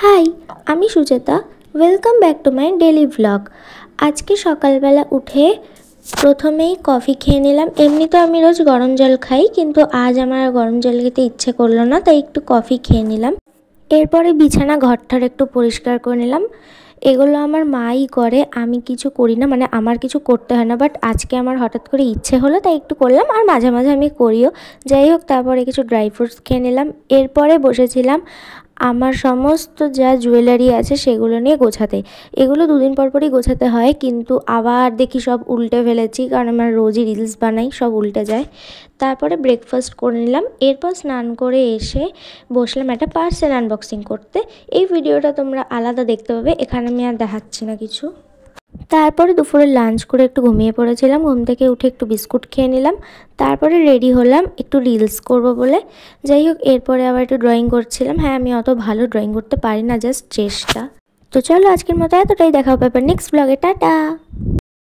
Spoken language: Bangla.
হাই, আমি Sucheta. Welcome back to my daily vlog. আজকে সকালবেলা উঠে প্রথমেই কফি খেয়ে নিলাম। এমনি তো আমি রোজ গরম জল খাই, কিন্তু আজ আমার গরম জল খেতে ইচ্ছে করলো না, তাই একটু কফি খেয়ে নিলাম। এরপরে বিছানা ঘরটার একটু পরিষ্কার করে নিলাম। এগুলো আমার মাই করে, আমি কিছু করি না, মানে আমার কিছু করতে হয় না, বাট আজকে আমার হঠাৎ করে ইচ্ছে হলো তাই একটু করলাম, আর মাঝে মাঝে আমি করিও। যাই হোক, তারপরে কিছু ড্রাই ফ্রুটস খেয়ে নিলাম। এরপরে বসেছিলাম আমার সমস্ত যা জুয়েলারি আছে সেগুলো নিয়ে গোছাতে। এগুলো দুদিন পর পরই গোছাতে হয়, কিন্তু আবার দেখি সব উল্টে ফেলেছি, কারণ আমার রোজই রিলস বানাই, সব উল্টে যায়। তারপরে ব্রেকফাস্ট করে নিলাম। এরপর স্নান করে এসে বসলাম একটা পার্সেল আনবক্সিং করতে। এই ভিডিওটা তোমরা আলাদা দেখতে পাবে, এখানে আমি আর দেখাচ্ছি না কিছু। তারপরে দুপুরে লাঞ্চ করে একটু ঘুমিয়ে পড়েছিলাম। ঘুম থেকে উঠে একটু বিস্কুট খেয়ে নিলাম। তারপরে রেডি হলাম একটু রিলস করব বলে। যাই হোক, এরপরে আবার একটু ড্রয়িং করছিলাম। হ্যাঁ, আমি অত ভালো ড্রয়িং করতে পারি না, জাস্ট চেষ্টা। তো চলো, আজকের মতো এতটাই। দেখা হবে নেক্সট ব্লগে। টাটা।